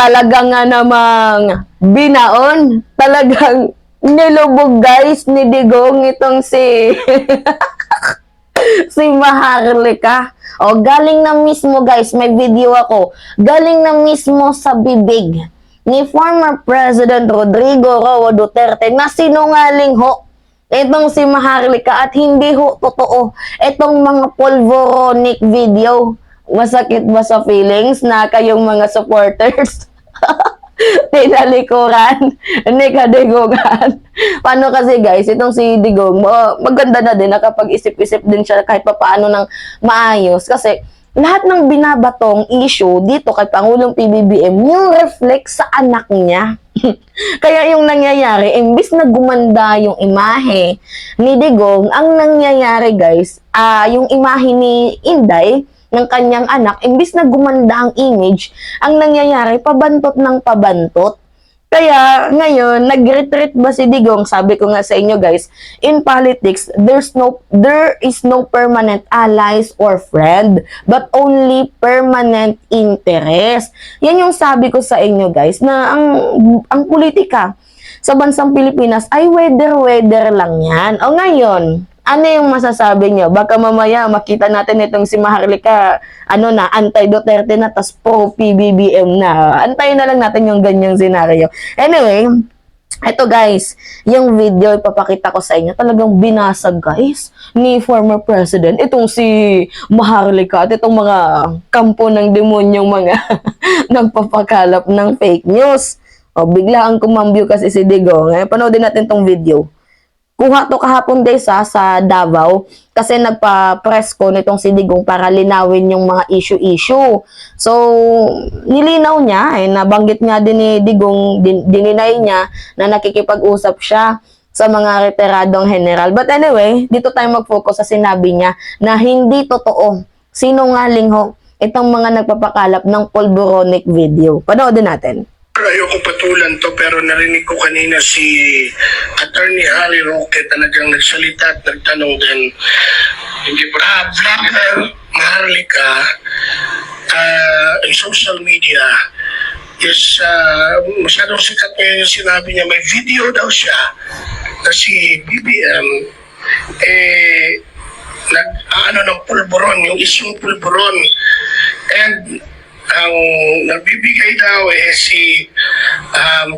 talagang nga namang binaon. Talagang nilubog guys ni Digong itong si si Maharlika. O galing na mismo guys, may video ako. Galing na mismo sa bibig ni former President Rodrigo Roa Duterte na sinungaling ho itong si Maharlika at hindi ho totoo itong mga polvoronic video. Masakit ba sa feelings na kayong mga supporters? Tinalikuran ni Kadigogan. Paano kasi guys, itong si Digong, maganda na din, nakapag-isip-isip din siya kahit papaano ng maayos. Kasi lahat ng binabatong issue dito kay Pangulong PBBM, yung reflect sa anak niya. Kaya yung nangyayari, imbis na gumanda yung imahe ni Digong, ang nangyayari guys, yung imahe ni Inday, ng kanyang anak, imbis na gumanda ang image, ang nangyayari, pabantot ng pabantot. Kaya, ngayon, nag-retreat ba si Digong? Sabi ko nga sa inyo guys, in politics, there is no permanent allies or friend, but only permanent interest. Yan yung sabi ko sa inyo guys, na ang politika sa bansang Pilipinas ay weather lang yan. O ngayon, ano yung masasabi nyo? Baka mamaya makita natin itong si Maharlika, anti-Duterte na, tas pro-PBBM na. Antayin na lang natin yung ganyang senaryo. Anyway, eto guys, yung video ipapakita ko sa inyo, talagang binasag guys ni former president, itong si Maharlika at itong mga kampo ng demonyong mga nagpapakalap ng fake news. O, bigla ang kumambyo kasi si Digong. Panoodin natin tong video. Kuha to kahapon guys sa Davao kasi nagpa-press ko nitong si Digong para linawin yung mga issue. So, nilinaw niya, nabanggit nga din ni Digong, dininay niya na nakikipag-usap siya sa mga retiradong general. But anyway, dito tayo mag-focus sa sinabi niya na hindi totoo, sinungaling ho itong mga nagpapakalap ng polvoronic video. Panoodin natin. Ayoko patulan to pero narinig ko kanina si Attorney Harry Roque talagang nagsalita at nagtanong din. Hindi pa vlogger Maharlika in social media is masyadong sikat ngayon yung sinabi niya. May video daw siya na si BBM ng pulburon, yung isyong pulburon, and ang nagbibigay daw si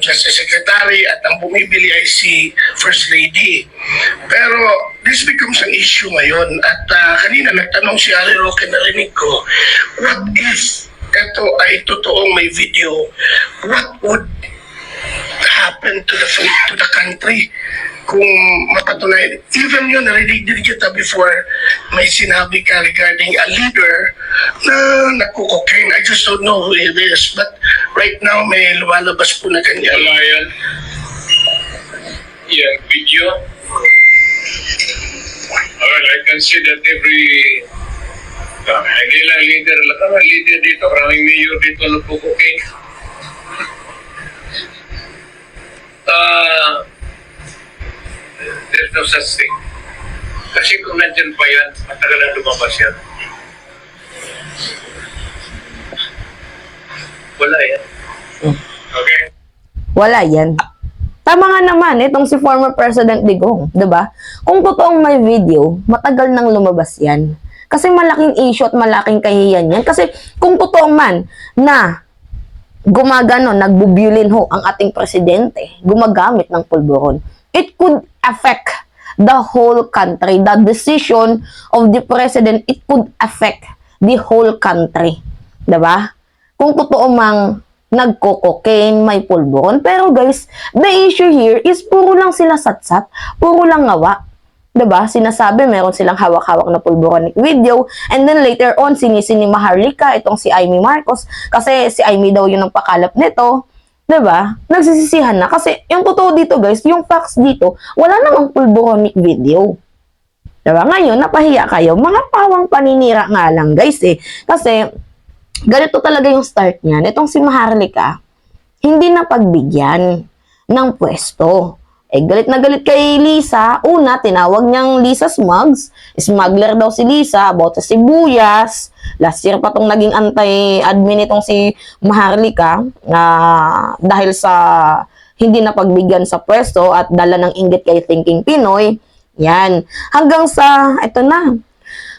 Justice Secretary at ang bumibili ay si First Lady. Pero this becomes an issue ngayon at kanina nagtanong si Harry Roque, narinig ko, what if ito ay totoong may video, what would happen to the country kung mapatunayan? Even yun, narinig din kita before, may sinabi ka regarding a leader na nagkukokain. I just don't know who it is. But right now, may lumalabas po na ganyan. Yan. Yeah, video. Well, I can see that every hindi lang leader dito, maraming mayor dito na nagkukokain. There's no such thing. Kasi kung nandyan pa yan, matagal na lumabas yan. Wala yan. Okay? Wala yan. Tama nga naman, itong si former President Digong, 'di ba? Kung totoong may video, matagal nang lumabas yan. Kasi malaking issue at malaking kahiyan yan. Kasi kung totoo man na nagbubulin ho ang ating presidente, gumagamit ng pulburon, it could affect the whole country. The decision of the president, it could affect the whole country. 'Di ba? Kung totoo mang nagko-cocaine, may pulburon. Pero guys, the issue here is puro lang sila satsat, puro lang ngawa. 'Di ba? Sinasabi meron silang hawak-hawak na pulburonic video, and then later on sinisini Maharlika itong si Amy Marcos kasi si Amy daw yung pakalap nito. 'Di ba? Nagsisisihan na kasi yung totoo dito guys, yung facts dito, wala namang pulburonic video. 'Di ba? Ngayon napahiya kayo, mga pawang paninira nga lang guys Kasi ganito talaga yung start niyan. Itong si Maharlika, hindi na pagbigyan ng pwesto. Eh, galit na galit kay Lisa. Una, tinawag niyang Lisa Smugs. Smuggler daw si Lisa about sa sibuyas. Last year pa tong naging anti-admin itong si Maharlika na dahil sa hindi na pagbigyan sa pwesto at dala ng inggit kay Thinking Pinoy. Yan. Hanggang sa, ito na,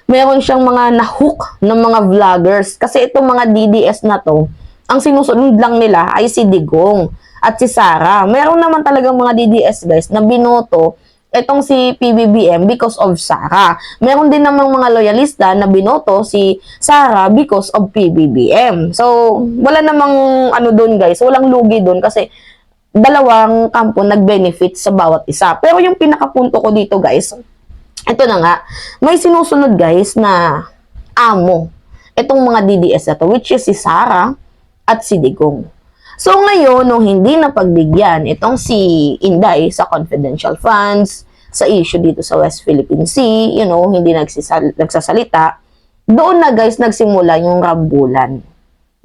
meron siyang mga nahook ng mga vloggers. Kasi itong mga DDS na to, ang sinusunod lang nila ay si Digong at si Sara. Meron naman talagang mga DDS guys na binoto itong si PBBM because of Sara. Meron din namang mga loyalista na binoto si Sara because of PBBM. So, wala namang ano doon guys, walang lugi doon kasi dalawang kampo nag-benefit sa bawat isa. Pero yung pinakapunto ko dito guys, ito na nga, may sinusunod guys na amo itong mga DDS na to, which is si Sara at si Digong. So ngayon, nung hindi na pagbigyan itong si Inday sa confidential funds, sa issue dito sa West Philippine Sea, hindi nagsasalita, doon na guys nagsimula yung rambulan.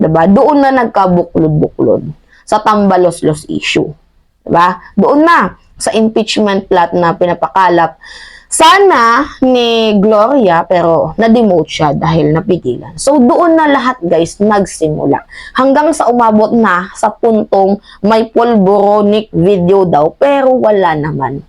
Diba? Doon na nagkabuklod-buklod sa Tambaloslos issue. Diba? Doon na sa impeachment plot na pinapakalap sana ni Gloria pero na-demote siya dahil napigilan. So doon na lahat guys nagsimula. Hanggang sa umabot na sa puntong may pulboronic video daw pero wala naman.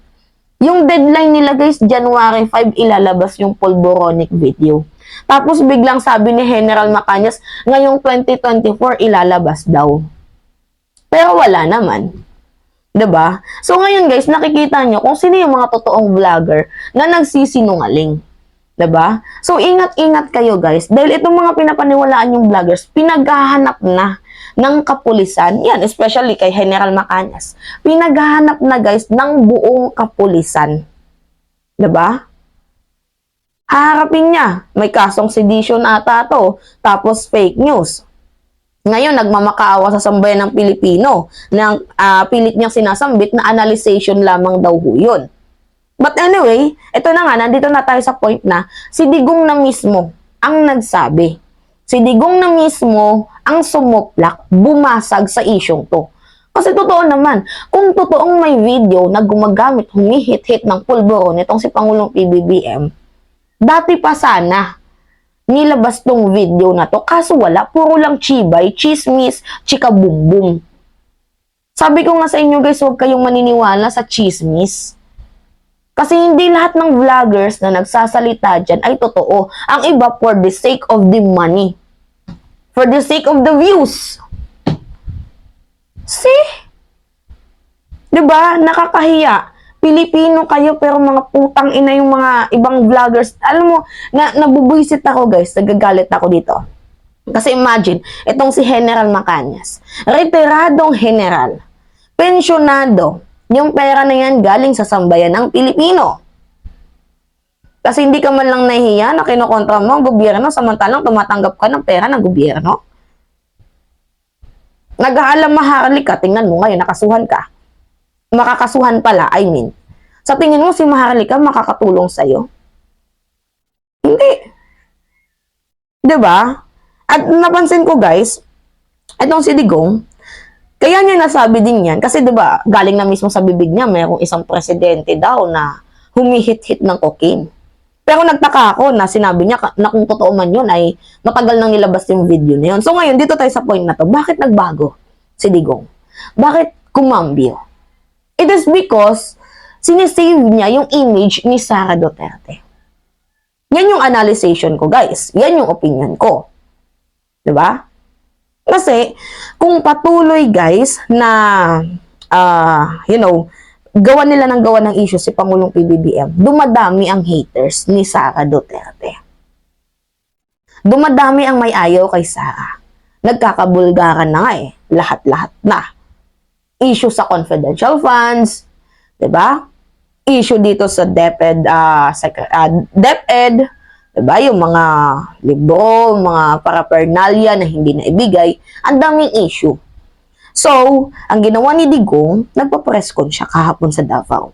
Yung deadline nila guys, January 5 ilalabas yung pulboronic video. Tapos biglang sabi ni General Macañas, ngayong 2024 ilalabas daw. Pero wala naman. 'Di ba? So ngayon guys, nakikita nyo kung sino yung mga totoong vlogger na nagsisinungaling. 'Di ba? So ingat-ingat kayo guys dahil itong mga pinapaniwalaan yung vloggers, pinaghahanap na ng kapulisan. Yan, especially kay General Macañas. Pinaghahanap na guys ng buong kapulisan. 'Di ba? Haharapin niya, may kasong sedition ata to, tapos fake news. Ngayon, nagmamakaawa sa sambayan ng Pilipino na pilit niyang sinasambit na analyzation lamang daw ho yun. But anyway, ito na nga, nandito na tayo sa point na si Digong na mismo ang nagsabi. Si Digong na mismo ang sumuplak, bumasag sa isyong to. Kasi totoo naman, kung totoong may video na gumagamit, humihit-hit ng pulburon itong si Pangulong PBBM, dati pa sana nilabas tong video na to. Kaso wala, puro lang chibay, chismis, chika bumbum. Sabi ko nga sa inyo guys, huwag kayong maniniwala sa chismis. Kasi hindi lahat ng vloggers na nagsasalita dyan ay totoo. Ang iba for the sake of the money. For the sake of the views. See? Diba? Nakakahiya. Pilipino kayo pero mga putang ina yung mga ibang vloggers. Alam mo, nabubwisit ako guys, nagagalit ako dito. Kasi imagine, itong si General Macañas, retiradong general, pensyonado, yung pera na yan galing sa sambayan ng Pilipino. Kasi hindi ka man lang nahihiya na kinokontra mo ang gobyerno samantalang tumatanggap ka ng pera ng gobyerno. Nag-aalam Maharlika, tingnan mo ngayon, nakasuhan ka. Makakasuhan pala, I mean. Sa tingin mo si Maharlika makakatulong sa'yo? Hindi. 'Di ba? At napansin ko guys, itong si Digong, kaya niya nasabi din yan, kasi 'di ba, galing na mismo sa bibig niya, mayroong isang presidente daw na humihit-hit ng cocaine. Pero nagtaka ako na sinabi niya na kung totoo man yun ay matagal nang nilabas yung video na yun. So ngayon, dito tayo sa point na to. Bakit nagbago si Digong? Bakit kumambyo? It is because sinisave niya yung image ni Sara Duterte. Yan yung analyzation ko, guys. Yan yung opinion ko. Diba? Kasi, kung patuloy, guys, na, gawa nila ng issue si Pangulong PBBM, dumadami ang haters ni Sara Duterte. Dumadami ang may ayaw kay Sara. Nagkakabulgaran na nga eh. Lahat-lahat na. Issue sa confidential funds, 'di ba? Issue dito sa DepEd, DepEd, 'di ba? Yung mga libro, mga paraphernalia na hindi na ibigay, ang daming issue. So, ang ginawa ni Digong, nagpa-press con siya kahapon sa Davao.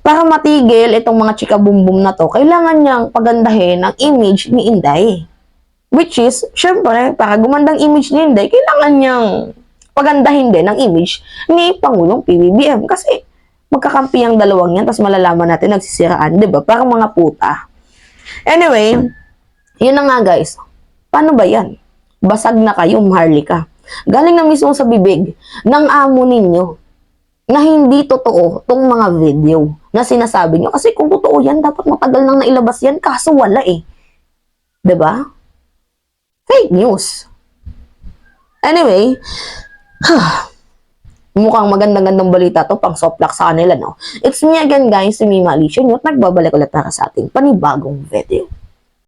Para matigil itong mga chika bumbum na to, kailangan niyang pagandahin ang image ni Inday. Which is, syempre, para gumandang image ni Inday, kailangan niyang pagandahin din ang image ni Pangulong PBBM. Kasi, magkakampi ang dalawang yan, tapos malalaman natin nagsisiraan, di ba? Parang mga puta. Anyway, yun na nga guys. Paano ba yan? Basag na kayo, maharlika. Galing na mismo sa bibig ng amo ninyo na hindi totoo tong mga video na sinasabi nyo. Kasi kung totoo yan, dapat matagal nang nailabas yan, kaso wala eh. Diba? Fake news. Anyway, mukhang magandang-gandang balita to, pang softlock sa kanila, no? It's me again, guys, si Mima Alicia, at nagbabalik ulit para sa ating panibagong video.